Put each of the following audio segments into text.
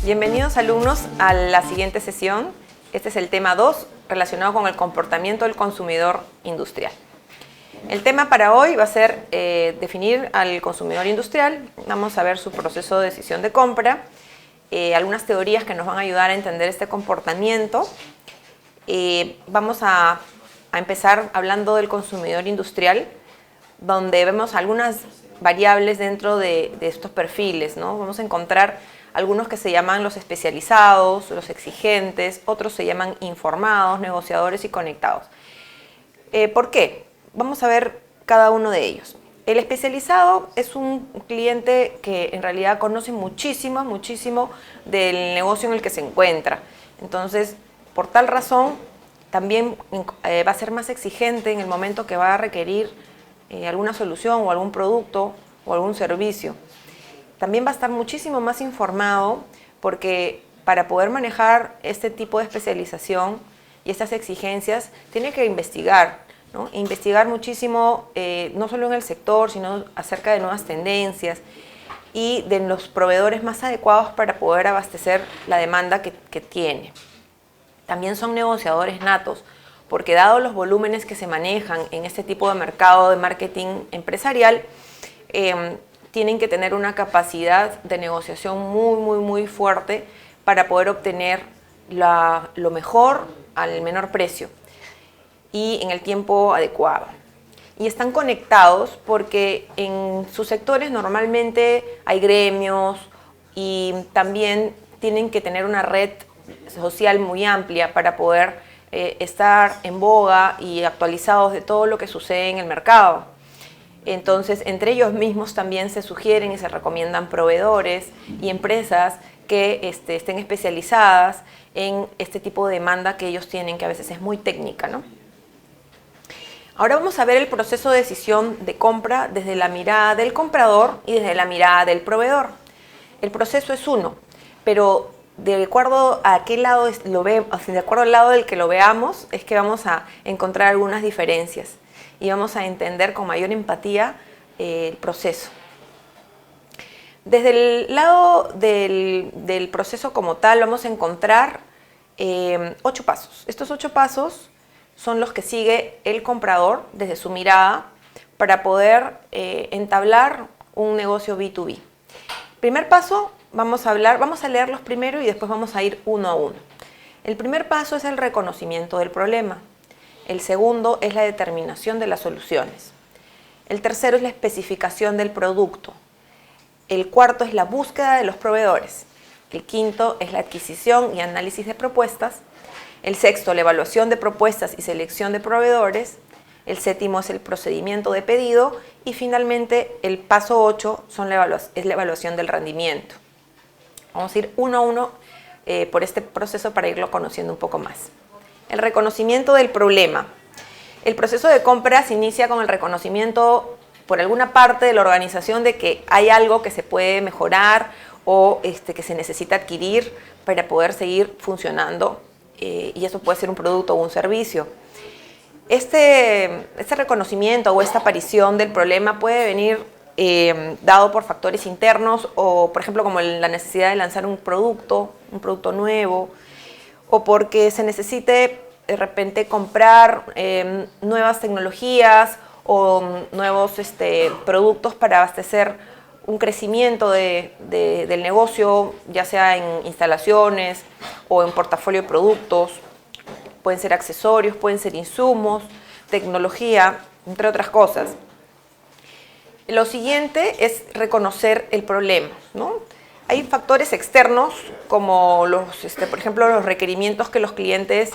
Bienvenidos alumnos a la siguiente sesión. Este es el tema 2 relacionado con el comportamiento del consumidor industrial. El tema para hoy va a ser definir al consumidor industrial. Vamos a ver su proceso de decisión de compra, algunas teorías que nos van a ayudar a entender este comportamiento. Vamos a empezar hablando del consumidor industrial, donde vemos algunas variables dentro de estos perfiles, ¿no? Vamos a encontrar algunos que se llaman los especializados, los exigentes, otros se llaman informados, negociadores y conectados. ¿Por qué? Vamos a ver cada uno de ellos. El especializado es un cliente que en realidad conoce muchísimo del negocio en el que se encuentra. Entonces, por tal razón, también va a ser más exigente en el momento que va a requerir alguna solución o algún producto o algún servicio. También va a estar muchísimo más informado porque para poder manejar este tipo de especialización y estas exigencias tiene que investigar, ¿no? Investigar muchísimo, no solo en el sector, sino acerca de nuevas tendencias y de los proveedores más adecuados para poder abastecer la demanda que tiene. También son negociadores natos, porque dado los volúmenes que se manejan en este tipo de mercado de marketing empresarial, tienen que tener una capacidad de negociación muy fuerte para poder obtener lo mejor al menor precio y en el tiempo adecuado. Y están conectados porque en sus sectores normalmente hay gremios y también tienen que tener una red social muy amplia para poder estar en boga y actualizados de todo lo que sucede en el mercado. Entonces, entre ellos mismos también se sugieren y se recomiendan proveedores y empresas que estén especializadas en este tipo de demanda que ellos tienen, que a veces es muy técnica, ¿no? Ahora vamos a ver el proceso de decisión de compra desde la mirada del comprador y desde la mirada del proveedor. El proceso es uno, pero de acuerdo a qué lado lo vemos, de acuerdo al lado del que lo veamos, es que vamos a encontrar algunas diferencias y vamos a entender con mayor empatía el proceso. Desde el lado del proceso como tal vamos a encontrar 8 pasos. Estos 8 pasos son los que sigue el comprador desde su mirada para poder entablar un negocio B2B. Primer paso, vamos a leerlos primero y después vamos a ir uno a uno. El primer paso es el reconocimiento del problema. El segundo es la determinación de las soluciones. El tercero es la especificación del producto. El cuarto es la búsqueda de los proveedores. El quinto es la adquisición y análisis de propuestas. El sexto, la evaluación de propuestas y selección de proveedores. El séptimo es el procedimiento de pedido. Y finalmente, el paso 8 es la evaluación del rendimiento. Vamos a ir uno a uno por este proceso para irlo conociendo un poco más. El reconocimiento del problema. El proceso de compra se inicia con el reconocimiento por alguna parte de la organización de que hay algo que se puede mejorar o que se necesita adquirir para poder seguir funcionando y eso puede ser un producto o un servicio. Este reconocimiento o esta aparición del problema puede venir dado por factores internos o, por ejemplo, como la necesidad de lanzar un producto nuevo, o porque se necesite de repente comprar nuevas tecnologías o nuevos productos para abastecer un crecimiento del negocio, ya sea en instalaciones o en portafolio de productos. Pueden ser accesorios, pueden ser insumos, tecnología, entre otras cosas. Lo siguiente es reconocer el problema, ¿no? Hay factores externos como por ejemplo, los requerimientos que los clientes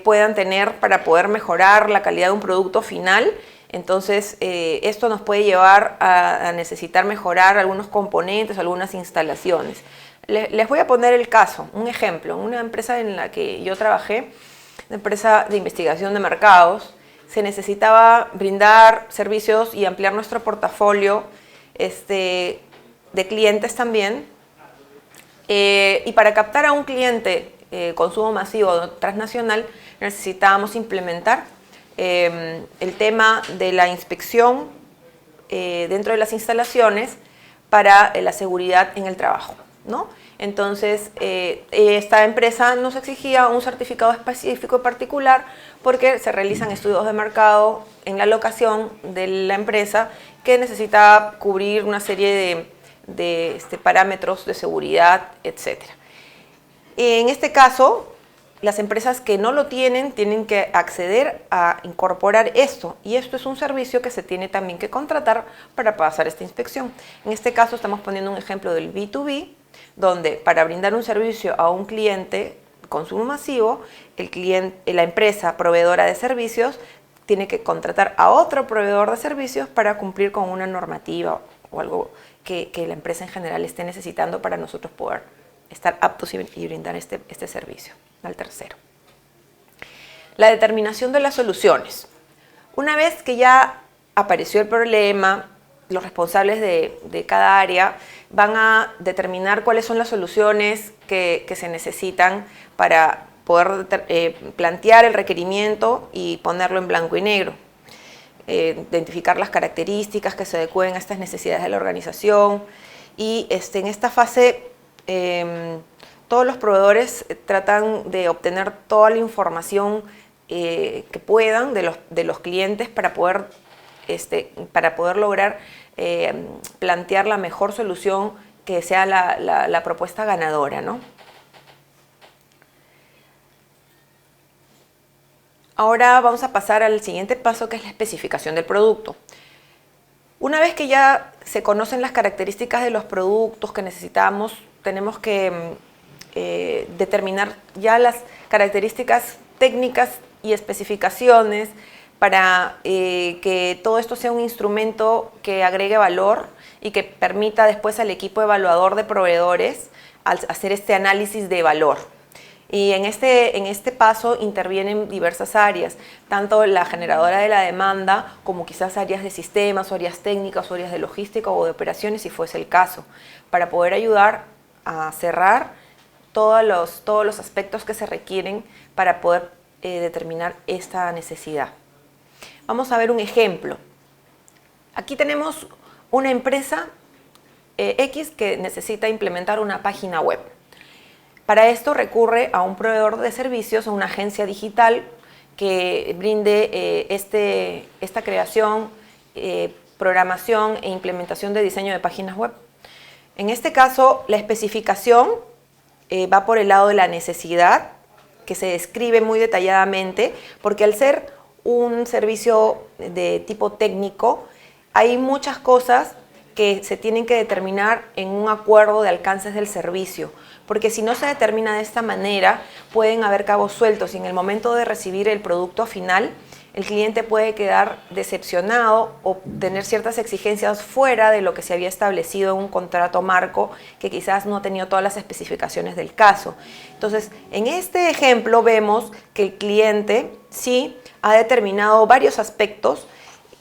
puedan tener para poder mejorar la calidad de un producto final. Entonces, esto nos puede llevar a necesitar mejorar algunos componentes, algunas instalaciones. Les voy a poner el caso, un ejemplo. Una empresa en la que yo trabajé, una empresa de investigación de mercados, se necesitaba brindar servicios y ampliar nuestro portafolio de clientes también, y para captar a un cliente consumo masivo transnacional necesitábamos implementar el tema de la inspección dentro de las instalaciones para la seguridad en el trabajo, ¿no? Entonces, esta empresa nos exigía un certificado específico y particular porque se realizan estudios de mercado en la locación de la empresa que necesita cubrir una serie de parámetros de seguridad, etc. En este caso, las empresas que no lo tienen que acceder a incorporar esto, y esto es un servicio que se tiene también que contratar para pasar esta inspección. En este caso estamos poniendo un ejemplo del B2B, donde para brindar un servicio a un cliente consumo masivo, la empresa proveedora de servicios tiene que contratar a otro proveedor de servicios para cumplir con una normativa o algo que la empresa en general esté necesitando para nosotros poder estar aptos y brindar este servicio al tercero. La determinación de las soluciones. Una vez que ya apareció el problema, los responsables de cada área van a determinar cuáles son las soluciones que se necesitan para poder plantear el requerimiento y ponerlo en blanco y negro. Identificar las características que se adecúen a estas necesidades de la organización y en esta fase todos los proveedores tratan de obtener toda la información que puedan de los clientes para poder lograr plantear la mejor solución que sea la propuesta ganadora, ¿no? Ahora vamos a pasar al siguiente paso, que es la especificación del producto. Una vez que ya se conocen las características de los productos que necesitamos, tenemos que determinar ya las características técnicas y especificaciones para que todo esto sea un instrumento que agregue valor y que permita después al equipo evaluador de proveedores hacer este análisis de valor. Y en este paso intervienen diversas áreas, tanto la generadora de la demanda como quizás áreas de sistemas, o áreas técnicas, o áreas de logística o de operaciones, si fuese el caso, para poder ayudar a cerrar todos los aspectos que se requieren para poder determinar esta necesidad. Vamos a ver un ejemplo. Aquí tenemos una empresa X que necesita implementar una página web. Para esto recurre a un proveedor de servicios o una agencia digital que brinde esta creación, programación e implementación de diseño de páginas web. En este caso, la especificación va por el lado de la necesidad, que se describe muy detalladamente, porque al ser un servicio de tipo técnico, hay muchas cosas que se tienen que determinar en un acuerdo de alcances del servicio, porque si no se determina de esta manera, pueden haber cabos sueltos y en el momento de recibir el producto final, el cliente puede quedar decepcionado o tener ciertas exigencias fuera de lo que se había establecido en un contrato marco que quizás no ha tenido todas las especificaciones del caso. Entonces, en este ejemplo vemos que el cliente sí ha determinado varios aspectos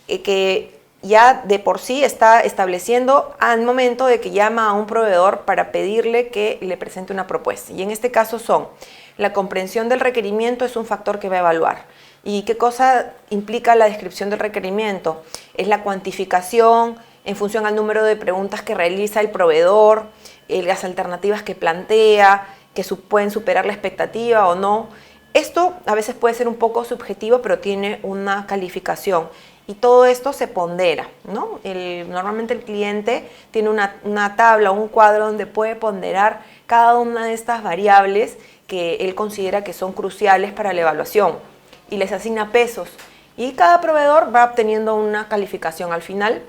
que ya de por sí está estableciendo al momento de que llama a un proveedor para pedirle que le presente una propuesta. Y en este caso son: la comprensión del requerimiento es un factor que va a evaluar. ¿Y qué cosa implica la descripción del requerimiento? Es la cuantificación en función al número de preguntas que realiza el proveedor, las alternativas que plantea, que pueden superar la expectativa o no. Esto a veces puede ser un poco subjetivo, pero tiene una calificación. Y todo esto se pondera, ¿no? Normalmente el cliente tiene una tabla o un cuadro donde puede ponderar cada una de estas variables que él considera que son cruciales para la evaluación y les asigna pesos. Y cada proveedor va obteniendo una calificación. Al final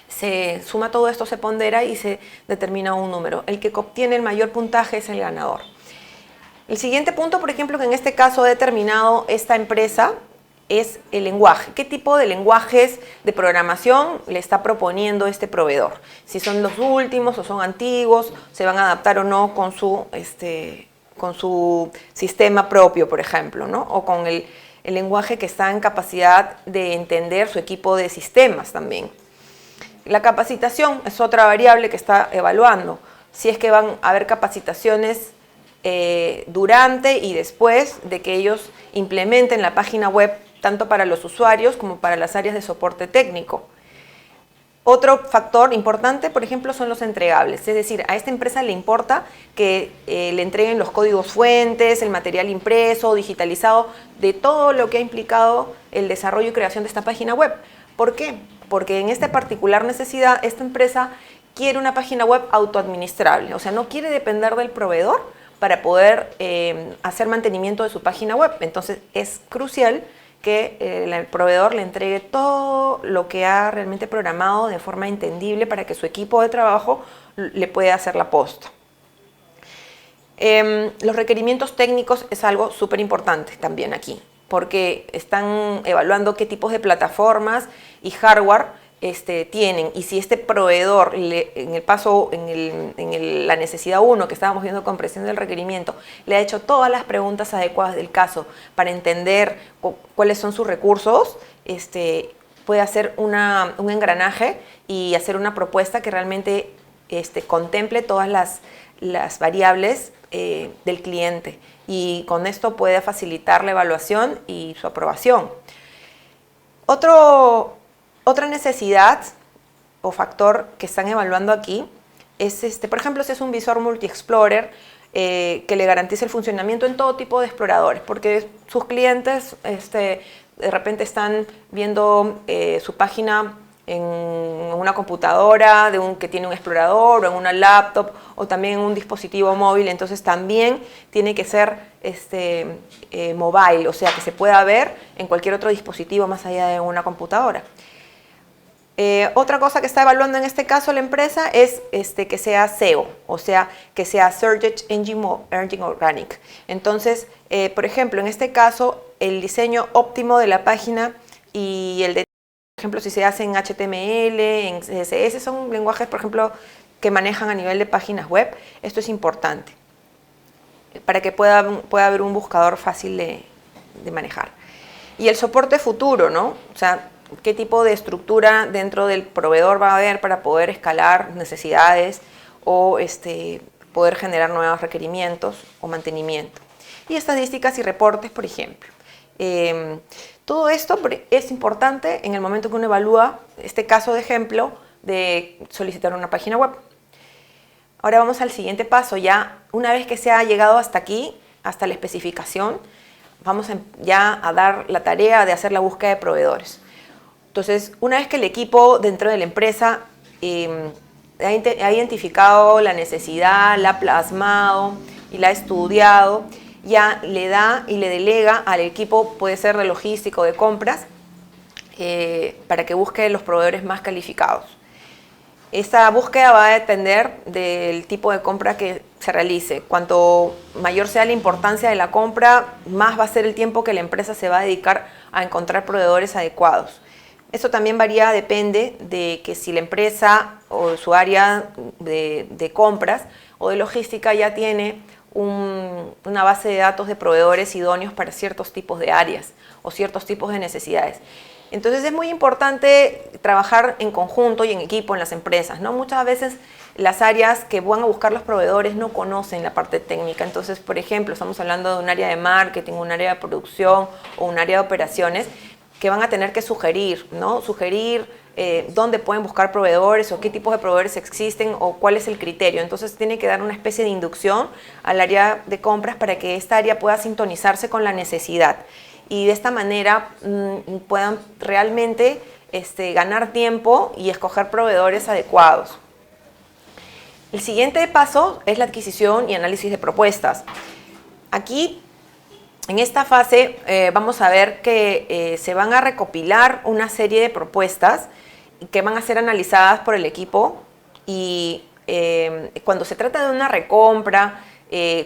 se suma todo esto, se pondera y se determina un número. El que obtiene el mayor puntaje es el ganador. El siguiente punto, por ejemplo, que en este caso ha determinado esta empresa, es el lenguaje. ¿Qué tipo de lenguajes de programación le está proponiendo este proveedor? Si son los últimos o son antiguos, se van a adaptar o no con su sistema propio, por ejemplo, ¿no? O con el lenguaje que está en capacidad de entender su equipo de sistemas también. La capacitación es otra variable que está evaluando. Si es que van a haber capacitaciones durante y después de que ellos implementen la página web, tanto para los usuarios como para las áreas de soporte técnico. Otro factor importante, por ejemplo, son los entregables. Es decir, a esta empresa le importa que le entreguen los códigos fuentes, el material impreso, digitalizado, de todo lo que ha implicado el desarrollo y creación de esta página web. ¿Por qué? Porque en esta particular necesidad, esta empresa quiere una página web autoadministrable. O sea, no quiere depender del proveedor para poder hacer mantenimiento de su página web. Entonces, es crucial que el proveedor le entregue todo lo que ha realmente programado de forma entendible para que su equipo de trabajo le pueda hacer la posta. Los requerimientos técnicos es algo súper importante también aquí, porque están evaluando qué tipos de plataformas y hardware tienen, y si este proveedor en el paso, la necesidad 1 que estábamos viendo, comprensión del requerimiento, le ha hecho todas las preguntas adecuadas del caso para entender cuáles son sus recursos, puede hacer un engranaje y hacer una propuesta que realmente contemple todas las variables del cliente, y con esto puede facilitar la evaluación y su aprobación. Otra necesidad o factor que están evaluando aquí es, por ejemplo, si es un visor multi-explorer que le garantice el funcionamiento en todo tipo de exploradores, porque sus clientes de repente están viendo su página en una computadora que tiene un explorador, o en una laptop, o también en un dispositivo móvil. Entonces también tiene que ser mobile, o sea, que se pueda ver en cualquier otro dispositivo más allá de una computadora. Otra cosa que está evaluando en este caso la empresa es que sea SEO, o sea, que sea Search Engine Organic. Entonces, por ejemplo, en este caso, el diseño óptimo de la página y el de, por ejemplo, si se hace en HTML, en CSS, son lenguajes, por ejemplo, que manejan a nivel de páginas web. Esto es importante para que pueda haber un buscador fácil de manejar. Y el soporte futuro, ¿no? O sea, qué tipo de estructura dentro del proveedor va a haber para poder escalar necesidades o poder generar nuevos requerimientos o mantenimiento. Y estadísticas y reportes, por ejemplo. Todo esto es importante en el momento que uno evalúa este caso de ejemplo de solicitar una página web. Ahora vamos al siguiente paso. Ya una vez que se ha llegado hasta aquí, hasta la especificación, vamos ya a dar la tarea de hacer la búsqueda de proveedores. Entonces, una vez que el equipo dentro de la empresa ha identificado la necesidad, la ha plasmado y la ha estudiado, ya le da y le delega al equipo, puede ser de logística o de compras, para que busque los proveedores más calificados. Esta búsqueda va a depender del tipo de compra que se realice. Cuanto mayor sea la importancia de la compra, más va a ser el tiempo que la empresa se va a dedicar a encontrar proveedores adecuados. Esto también varía, depende de que si la empresa o su área de compras o de logística ya tiene una base de datos de proveedores idóneos para ciertos tipos de áreas o ciertos tipos de necesidades. Entonces es muy importante trabajar en conjunto y en equipo en las empresas, ¿no? Muchas veces las áreas que van a buscar los proveedores no conocen la parte técnica. Entonces, por ejemplo, estamos hablando de un área de marketing, un área de producción o un área de operaciones, que van a tener que sugerir, ¿no? Sugerir dónde pueden buscar proveedores o qué tipos de proveedores existen o cuál es el criterio. Entonces tiene que dar una especie de inducción al área de compras para que esta área pueda sintonizarse con la necesidad y de esta manera puedan realmente ganar tiempo y escoger proveedores adecuados. El siguiente paso es la adquisición y análisis de propuestas. Aquí, en esta fase, vamos a ver que se van a recopilar una serie de propuestas que van a ser analizadas por el equipo y cuando se trata de una recompra,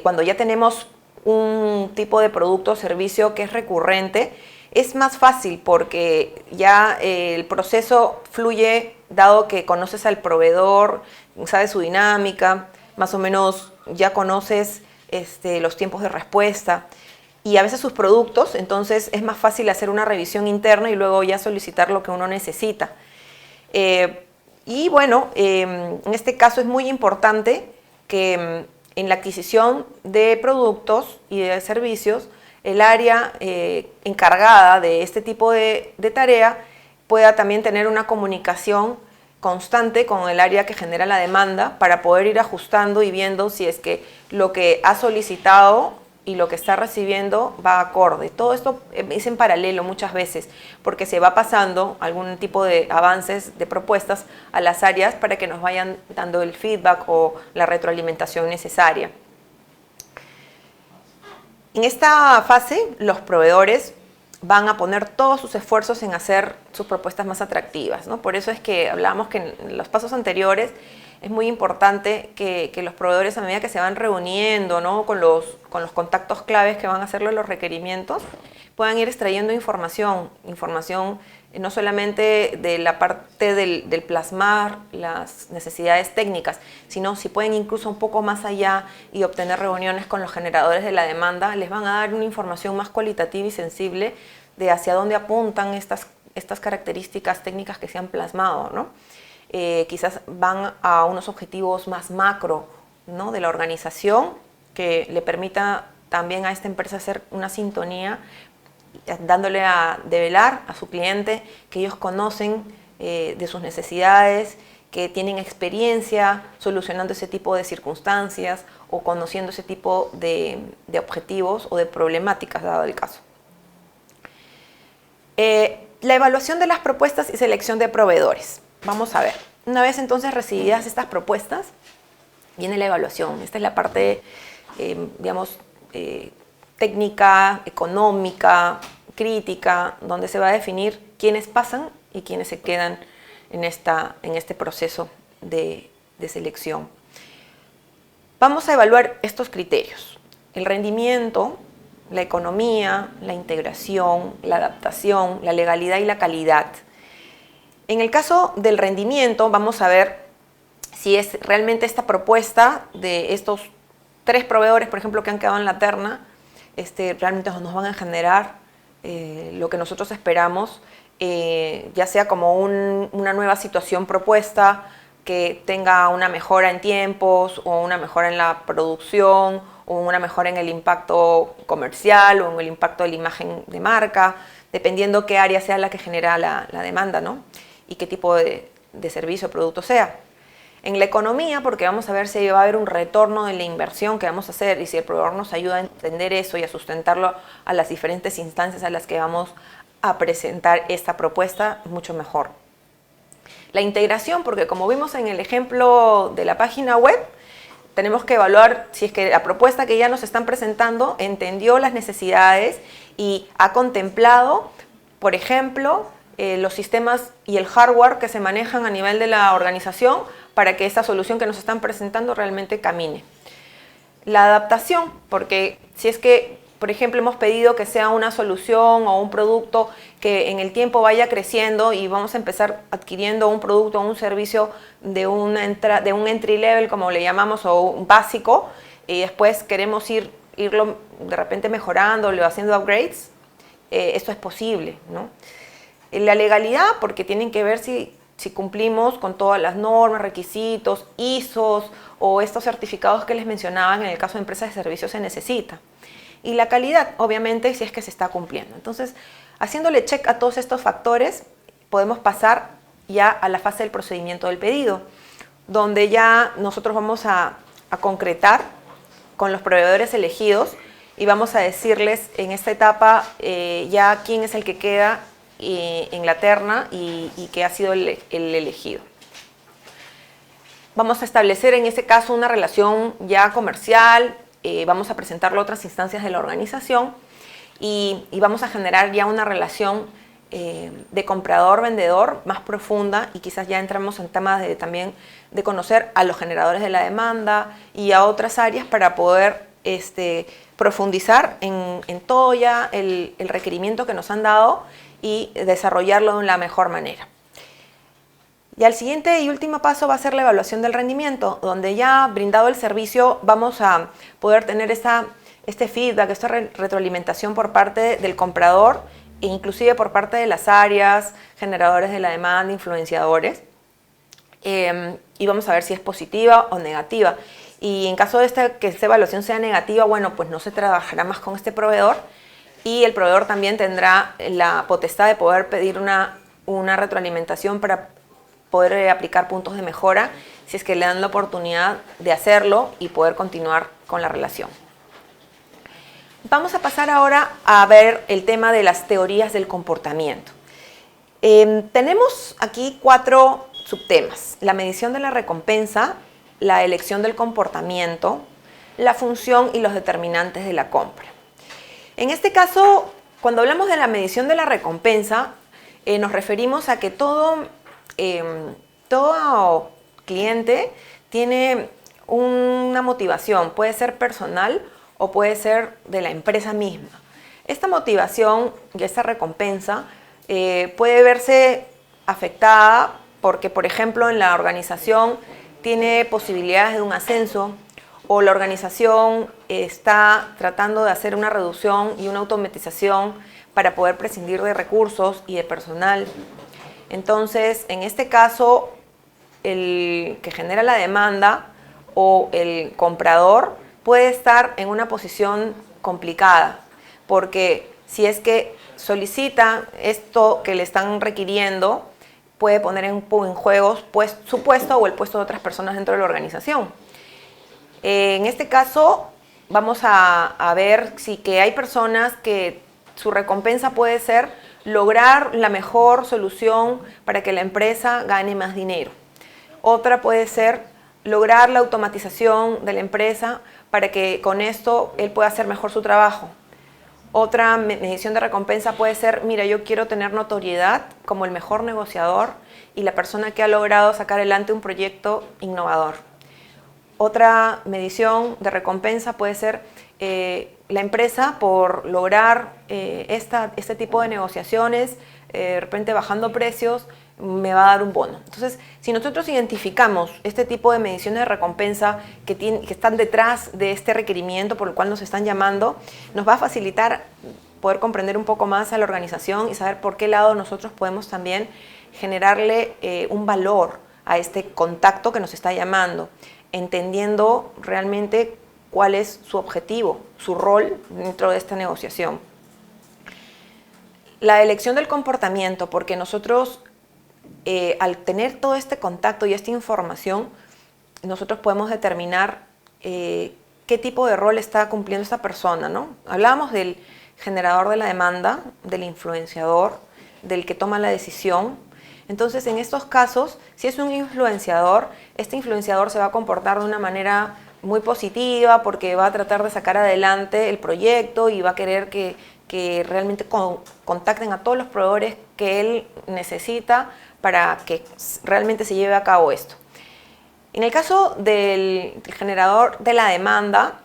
cuando ya tenemos un tipo de producto o servicio que es recurrente, es más fácil porque ya el proceso fluye dado que conoces al proveedor, sabes su dinámica, más o menos ya conoces los tiempos de respuesta y a veces sus productos, entonces es más fácil hacer una revisión interna y luego ya solicitar lo que uno necesita. Y bueno, en este caso es muy importante que en la adquisición de productos y de servicios, el área encargada de este tipo de tarea pueda también tener una comunicación constante con el área que genera la demanda para poder ir ajustando y viendo si es que lo que ha solicitado y lo que está recibiendo va acorde. Todo esto es en paralelo muchas veces, porque se va pasando algún tipo de avances, de propuestas a las áreas para que nos vayan dando el feedback o la retroalimentación necesaria. En esta fase, los proveedores van a poner todos sus esfuerzos en hacer sus propuestas más atractivas, ¿no? Por eso es que hablábamos que en los pasos anteriores es muy importante que los proveedores, a medida que se van reuniendo, ¿no?, con los contactos claves que van a hacerle los requerimientos, puedan ir extrayendo información no solamente de la parte del plasmar las necesidades técnicas, sino si pueden incluso un poco más allá y obtener reuniones con los generadores de la demanda, les van a dar una información más cualitativa y sensible de hacia dónde apuntan estas características técnicas que se han plasmado, ¿no? Quizás van a unos objetivos más macro, ¿no?, de la organización, que le permita también a esta empresa hacer una sintonía, dándole a develar a su cliente que ellos conocen de sus necesidades, que tienen experiencia solucionando ese tipo de circunstancias o conociendo ese tipo de objetivos o de problemáticas, dado el caso. La evaluación de las propuestas y selección de proveedores. Vamos a ver, una vez entonces recibidas estas propuestas, viene la evaluación. Esta es la parte, digamos, técnica, económica, crítica, donde se va a definir quiénes pasan y quiénes se quedan en este proceso de selección. Vamos a evaluar estos criterios: el rendimiento, la economía, la integración, la adaptación, la legalidad y la calidad. En el caso del rendimiento, vamos a ver si es realmente esta propuesta de estos 3 proveedores, por ejemplo, que han quedado en la terna, realmente nos van a generar lo que nosotros esperamos, ya sea como una nueva situación propuesta que tenga una mejora en tiempos o una mejora en la producción o una mejora en el impacto comercial o en el impacto de la imagen de marca, dependiendo qué área sea la que genera la demanda, ¿no?, y qué tipo de servicio o producto sea. En la economía, porque vamos a ver si va a haber un retorno de la inversión que vamos a hacer y si el proveedor nos ayuda a entender eso y a sustentarlo a las diferentes instancias a las que vamos a presentar esta propuesta, mucho mejor. La integración, porque como vimos en el ejemplo de la página web, tenemos que evaluar si es que la propuesta que ya nos están presentando entendió las necesidades y ha contemplado, por ejemplo, los sistemas y el hardware que se manejan a nivel de la organización para que esta solución que nos están presentando realmente camine. La adaptación, porque si es que, por ejemplo, hemos pedido que sea una solución o un producto que en el tiempo vaya creciendo y vamos a empezar adquiriendo un producto o un servicio de un entry level, como le llamamos, o un básico, y después queremos irlo de repente mejorándolo, haciendo upgrades, esto es posible, ¿no? La legalidad, porque tienen que ver si cumplimos con todas las normas, requisitos, ISOs o estos certificados que les mencionaba, en el caso de empresas de servicios se necesita. Y la calidad, obviamente, si es que se está cumpliendo. Entonces, haciéndole check a todos estos factores, podemos pasar ya a la fase del procedimiento del pedido, donde ya nosotros vamos a concretar con los proveedores elegidos y vamos a decirles en esta etapa ya quién es el que queda en la terna y que ha sido el elegido. Vamos a establecer en ese caso una relación ya comercial, vamos a presentarlo a otras instancias de la organización y vamos a generar ya una relación de comprador-vendedor más profunda, y quizás ya entramos en temas también de conocer a los generadores de la demanda y a otras áreas para poder profundizar en todo ya el requerimiento que nos han dado y desarrollarlo de la mejor manera. Y el siguiente y último paso va a ser la evaluación del rendimiento, donde ya brindado el servicio vamos a poder tener este feedback, esta retroalimentación por parte del comprador e inclusive por parte de las áreas, generadores de la demanda, influenciadores, y vamos a ver si es positiva o negativa. Y en caso de que esta evaluación sea negativa, bueno, pues no se trabajará más con este proveedor, y el proveedor también tendrá la potestad de poder pedir una retroalimentación para poder aplicar puntos de mejora si es que le dan la oportunidad de hacerlo y poder continuar con la relación. Vamos a pasar ahora a ver el tema de las teorías del comportamiento. Tenemos aquí 4 subtemas: la medición de la recompensa, la elección del comportamiento, la función y los determinantes de la compra. En este caso, cuando hablamos de la medición de la recompensa, nos referimos a que todo cliente tiene una motivación, puede ser personal o puede ser de la empresa misma. Esta motivación y esta recompensa puede verse afectada porque, por ejemplo, en la organización tiene posibilidades de un ascenso, o la organización está tratando de hacer una reducción y una automatización para poder prescindir de recursos y de personal. Entonces, en este caso, el que genera la demanda o el comprador puede estar en una posición complicada, porque si es que solicita esto que le están requiriendo, puede poner en juego pues, su puesto o el puesto de otras personas dentro de la organización. En este caso, vamos a ver si que hay personas que su recompensa puede ser lograr la mejor solución para que la empresa gane más dinero. Otra puede ser lograr la automatización de la empresa para que con esto él pueda hacer mejor su trabajo. Otra medición de recompensa puede ser, mira, yo quiero tener notoriedad como el mejor negociador y la persona que ha logrado sacar adelante un proyecto innovador. Otra medición de recompensa puede ser la empresa por lograr este tipo de negociaciones, de repente bajando precios, me va a dar un bono. Entonces, si nosotros identificamos este tipo de mediciones de recompensa que están detrás de este requerimiento por el cual nos están llamando, nos va a facilitar poder comprender un poco más a la organización y saber por qué lado nosotros podemos también generarle un valor a este contacto que nos está llamando, entendiendo realmente cuál es su objetivo, su rol dentro de esta negociación. La elección del comportamiento, porque nosotros al tener todo este contacto y esta información, nosotros podemos determinar qué tipo de rol está cumpliendo esta persona, ¿no? Hablábamos del generador de la demanda, del influenciador, del que toma la decisión. Entonces, en estos casos, si es un influenciador, este influenciador se va a comportar de una manera muy positiva porque va a tratar de sacar adelante el proyecto y va a querer que realmente contacten a todos los proveedores que él necesita para que realmente se lleve a cabo esto. En el caso del generador de la demanda,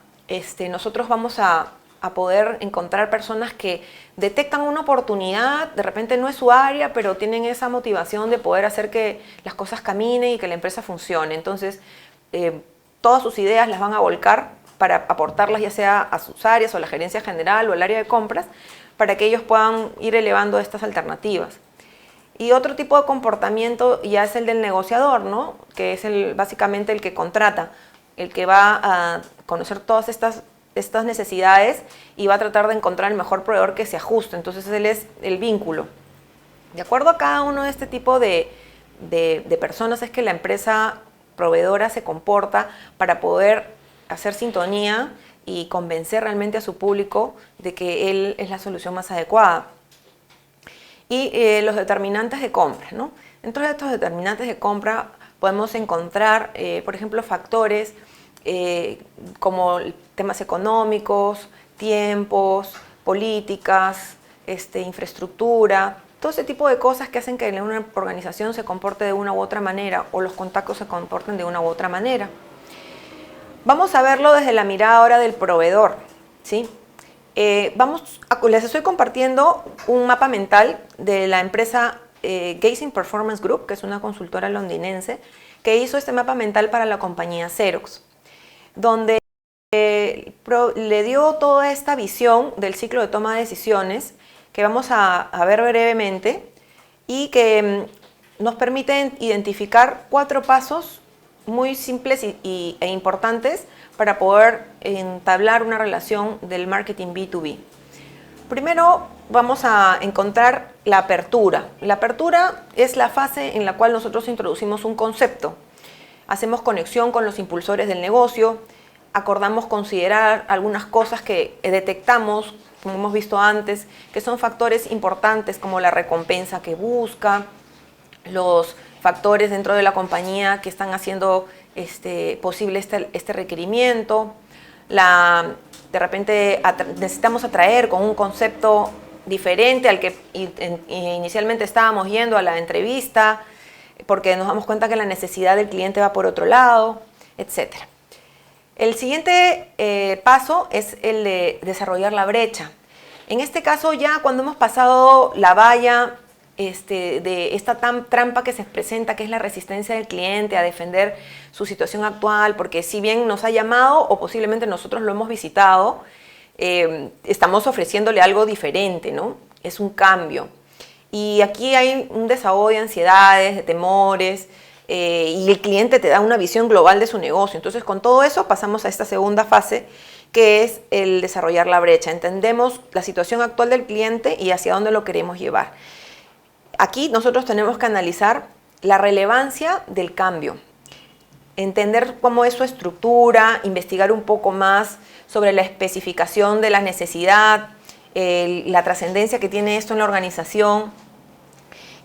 nosotros vamos a poder encontrar personas que detectan una oportunidad, de repente no es su área, pero tienen esa motivación de poder hacer que las cosas caminen y que la empresa funcione. Entonces, todas sus ideas las van a volcar para aportarlas ya sea a sus áreas o a la gerencia general o al área de compras, para que ellos puedan ir elevando estas alternativas. Y otro tipo de comportamiento ya es el del negociador, ¿no? Que es básicamente el que contrata, el que va a conocer todas estas necesidades y va a tratar de encontrar el mejor proveedor que se ajuste. Entonces él es el vínculo. De acuerdo a cada uno de este tipo de personas es que la empresa proveedora se comporta para poder hacer sintonía y convencer realmente a su público de que él es la solución más adecuada. Y los determinantes de compra, ¿no? Dentro de estos determinantes de compra podemos encontrar, por ejemplo, factores como temas económicos, tiempos, políticas, infraestructura, todo ese tipo de cosas que hacen que una organización se comporte de una u otra manera o los contactos se comporten de una u otra manera. Vamos a verlo desde la mirada ahora del proveedor, ¿sí? Les estoy compartiendo un mapa mental de la empresa Gazing Performance Group, que es una consultora londinense, que hizo este mapa mental para la compañía Xerox, donde le dio toda esta visión del ciclo de toma de decisiones que vamos a ver brevemente y que nos permite identificar 4 pasos muy simples e importantes para poder entablar una relación del marketing B2B. Primero vamos a encontrar la apertura. La apertura es la fase en la cual nosotros introducimos un concepto. Hacemos conexión con los impulsores del negocio, acordamos considerar algunas cosas que detectamos, como hemos visto antes, que son factores importantes como la recompensa que busca, los factores dentro de la compañía que están haciendo posible este requerimiento. De repente necesitamos atraer con un concepto diferente al que inicialmente estábamos yendo a la entrevista, porque nos damos cuenta que la necesidad del cliente va por otro lado, etc. El siguiente paso es el de desarrollar la brecha. En este caso, ya cuando hemos pasado la valla de esta trampa que se presenta, que es la resistencia del cliente a defender su situación actual, porque si bien nos ha llamado o posiblemente nosotros lo hemos visitado, estamos ofreciéndole algo diferente, ¿no? Es un cambio. Y aquí hay un desahogo de ansiedades, de temores, y el cliente te da una visión global de su negocio. Entonces, con todo eso pasamos a esta segunda fase, que es el desarrollar la brecha. Entendemos la situación actual del cliente y hacia dónde lo queremos llevar. Aquí nosotros tenemos que analizar la relevancia del cambio, entender cómo es su estructura, investigar un poco más sobre la especificación de la necesidad, la trascendencia que tiene esto en la organización.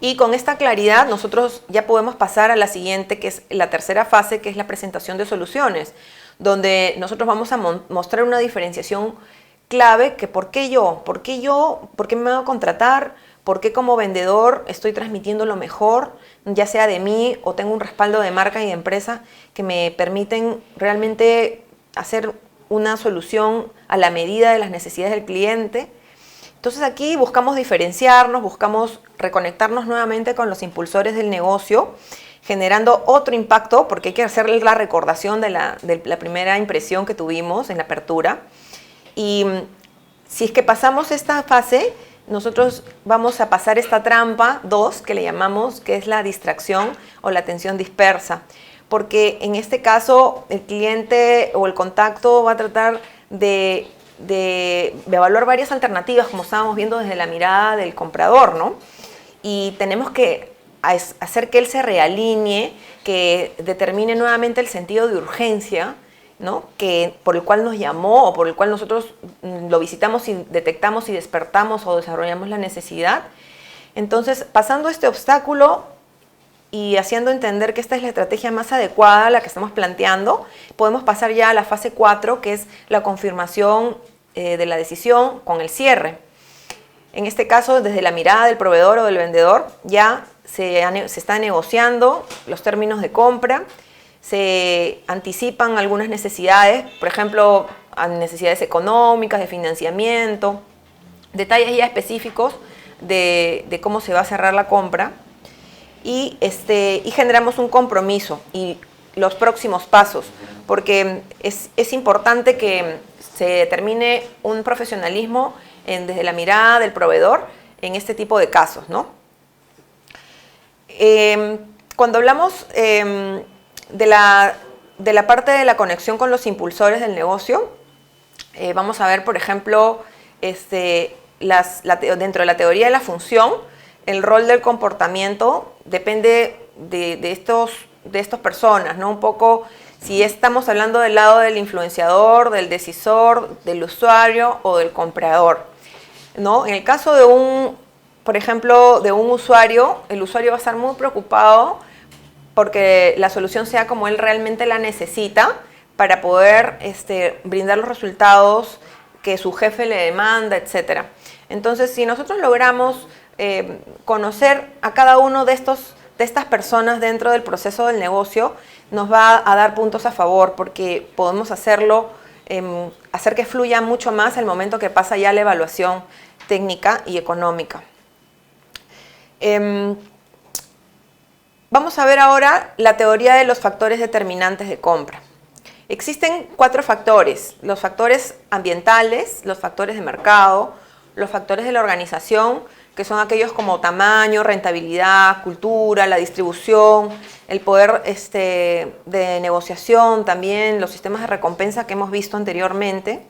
Y con esta claridad nosotros ya podemos pasar a la siguiente, que es la tercera fase, que es la presentación de soluciones, donde nosotros vamos a mostrar una diferenciación clave, que ¿por qué yo? ¿Por qué me van a contratar? ¿Por qué como vendedor estoy transmitiendo lo mejor, ya sea de mí o tengo un respaldo de marca y de empresa que me permiten realmente hacer una solución a la medida de las necesidades del cliente? Entonces aquí buscamos diferenciarnos, buscamos reconectarnos nuevamente con los impulsores del negocio, generando otro impacto, porque hay que hacer la recordación de la primera impresión que tuvimos en la apertura. Y si es que pasamos esta fase, nosotros vamos a pasar esta trampa 2, que le llamamos, que es la distracción o la atención dispersa. Porque en este caso el cliente o el contacto va a tratar de evaluar varias alternativas, como estábamos viendo desde la mirada del comprador, ¿no? Y tenemos que hacer que él se realinee, que determine nuevamente el sentido de urgencia, ¿no? Por el cual nos llamó o por el cual nosotros lo visitamos y detectamos y despertamos o desarrollamos la necesidad. Entonces, pasando este obstáculo y haciendo entender que esta es la estrategia más adecuada, la que estamos planteando, podemos pasar ya a la fase 4, que es la confirmación de la decisión con el cierre. En este caso, desde la mirada del proveedor o del vendedor, ya se está negociando los términos de compra, se anticipan algunas necesidades, por ejemplo, necesidades económicas, de financiamiento, detalles ya específicos de cómo se va a cerrar la compra, y generamos un compromiso y los próximos pasos, porque es importante que se determine un profesionalismo desde la mirada del proveedor en este tipo de casos, ¿no? Cuando hablamos de la parte de la conexión con los impulsores del negocio, vamos a ver, por ejemplo, dentro de la teoría de la función, el rol del comportamiento depende de estas personas, ¿no? Un poco, si estamos hablando del lado del influenciador, del decisor, del usuario o del comprador, ¿no? En el caso por ejemplo, de un usuario, el usuario va a estar muy preocupado porque la solución sea como él realmente la necesita para poder brindar los resultados que su jefe le demanda, etc. Entonces, si nosotros logramos conocer a cada uno de estas personas dentro del proceso del negocio, nos va a dar puntos a favor, porque podemos hacer que fluya mucho más el momento que pasa ya la evaluación técnica y económica. Vamos a ver ahora la teoría de los factores determinantes de compra. Existen 4 factores: los factores ambientales, los factores de mercado, los factores de la organización, que son aquellos como tamaño, rentabilidad, cultura, la distribución, el poder de negociación también, los sistemas de recompensa que hemos visto anteriormente.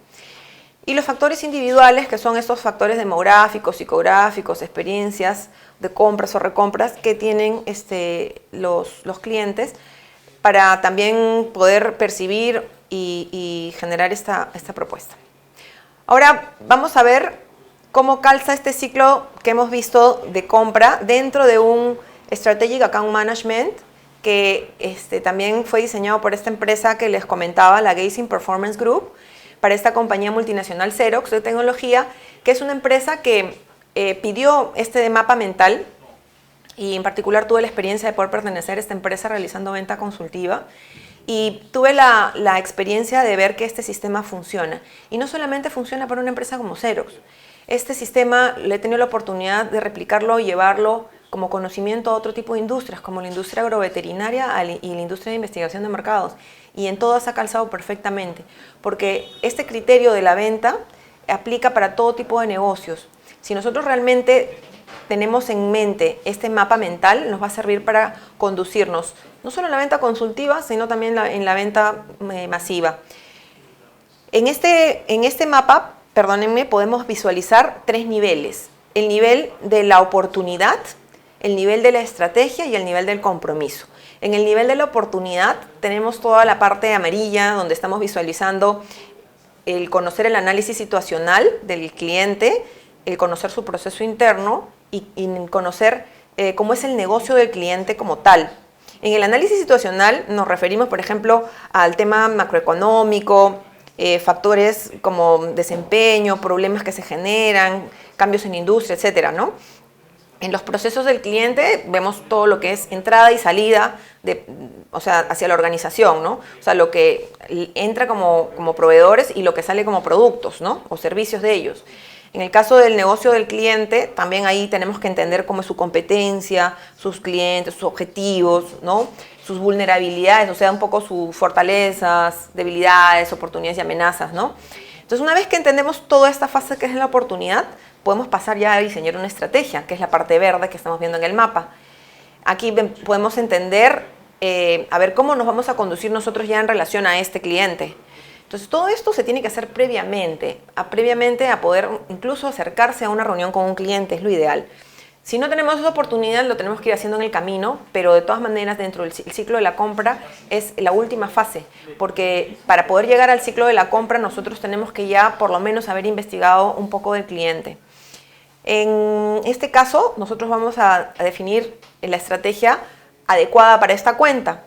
Y los factores individuales, que son estos factores demográficos, psicográficos, experiencias de compras o recompras que tienen los clientes para también poder percibir y generar esta propuesta. Ahora vamos a ver cómo calza este ciclo que hemos visto de compra dentro de un Strategic Account Management que también fue diseñado por esta empresa que les comentaba, la Gazing Performance Group, para esta compañía multinacional Xerox de tecnología, que es una empresa que pidió este mapa mental, y en particular tuve la experiencia de poder pertenecer a esta empresa realizando venta consultiva, y tuve la experiencia de ver que este sistema funciona. Y no solamente funciona para una empresa como Xerox. Este sistema le he tenido la oportunidad de replicarlo y llevarlo como conocimiento a otro tipo de industrias, como la industria agroveterinaria y la industria de investigación de mercados. Y en todas ha calzado perfectamente, porque este criterio de la venta aplica para todo tipo de negocios. Si nosotros realmente tenemos en mente este mapa mental, nos va a servir para conducirnos no solo en la venta consultiva, sino también en la venta masiva. En este mapa, perdónenme, podemos visualizar 3 niveles. El nivel de la oportunidad, el nivel de la estrategia y el nivel del compromiso. En el nivel de la oportunidad tenemos toda la parte amarilla donde estamos visualizando el conocer el análisis situacional del cliente, el conocer su proceso interno y conocer cómo es el negocio del cliente como tal. En el análisis situacional nos referimos, por ejemplo, al tema macroeconómico, factores como desempeño, problemas que se generan, cambios en industria, etcétera, ¿no? En los procesos del cliente vemos todo lo que es entrada y salida, hacia la organización, ¿no? O sea, lo que entra como proveedores y lo que sale como productos, ¿no? O servicios de ellos. En el caso del negocio del cliente, también ahí tenemos que entender cómo es su competencia, sus clientes, sus objetivos, ¿no? Sus vulnerabilidades, o sea, un poco sus fortalezas, debilidades, oportunidades y amenazas, ¿no? Entonces, una vez que entendemos toda esta fase que es la oportunidad, podemos pasar ya a diseñar una estrategia, que es la parte verde que estamos viendo en el mapa. Aquí podemos entender, a ver cómo nos vamos a conducir nosotros ya en relación a este cliente. Entonces, todo esto se tiene que hacer previamente a poder incluso acercarse a una reunión con un cliente, es lo ideal. Si no tenemos esa oportunidad, lo tenemos que ir haciendo en el camino, pero de todas maneras, dentro del ciclo de la compra es la última fase, porque para poder llegar al ciclo de la compra, nosotros tenemos que ya por lo menos haber investigado un poco del cliente. En este caso, nosotros vamos a definir la estrategia adecuada para esta cuenta,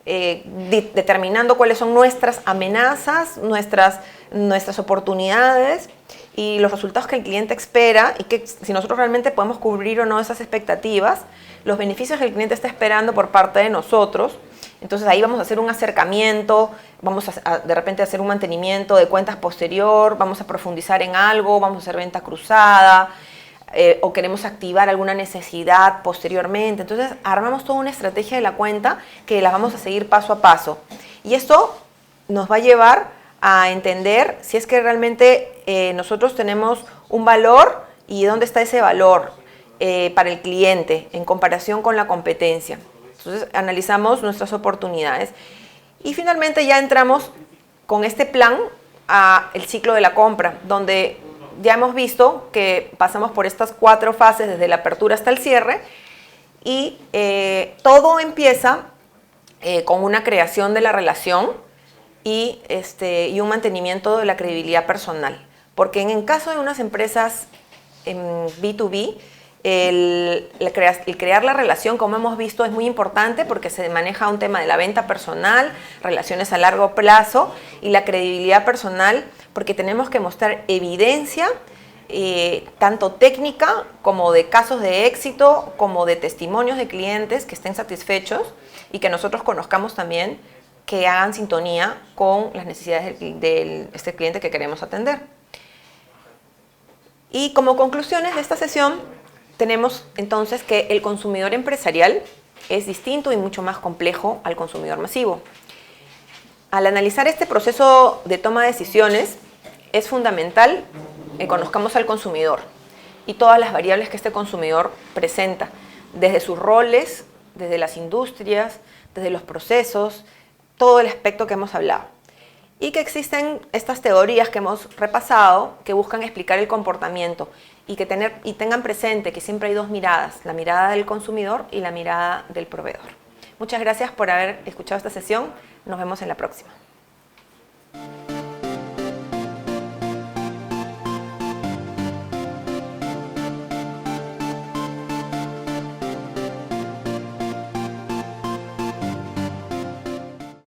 determinando cuáles son nuestras amenazas, nuestras oportunidades y los resultados que el cliente espera y que si nosotros realmente podemos cubrir o no esas expectativas, los beneficios que el cliente está esperando por parte de nosotros. Entonces ahí vamos a hacer un acercamiento, vamos a de repente hacer un mantenimiento de cuentas posterior, vamos a profundizar en algo, vamos a hacer venta cruzada, o queremos activar alguna necesidad posteriormente. Entonces armamos toda una estrategia de la cuenta que la vamos a seguir paso a paso. Y esto nos va a llevar a entender si es que realmente nosotros tenemos un valor y dónde está ese valor para el cliente en comparación con la competencia. Entonces analizamos nuestras oportunidades y finalmente ya entramos con este plan al ciclo de la compra, donde ya hemos visto que pasamos por estas 4 fases desde la apertura hasta el cierre y todo empieza con una creación de la relación y un mantenimiento de la credibilidad personal. Porque en el caso de unas empresas en B2B, el crear la relación, como hemos visto, es muy importante porque se maneja un tema de la venta personal, relaciones a largo plazo y la credibilidad personal porque tenemos que mostrar evidencia, tanto técnica como de casos de éxito, como de testimonios de clientes que estén satisfechos y que nosotros conozcamos también que hagan sintonía con las necesidades de este cliente que queremos atender. Y como conclusiones de esta sesión, tenemos entonces que el consumidor empresarial es distinto y mucho más complejo al consumidor masivo. Al analizar este proceso de toma de decisiones, es fundamental que conozcamos al consumidor y todas las variables que este consumidor presenta, desde sus roles, desde las industrias, desde los procesos, todo el aspecto que hemos hablado. y que existen estas teorías que hemos repasado que buscan explicar el comportamiento y tengan presente que siempre hay dos miradas, la mirada del consumidor y la mirada del proveedor. Muchas gracias por haber escuchado esta sesión. Nos vemos en la próxima.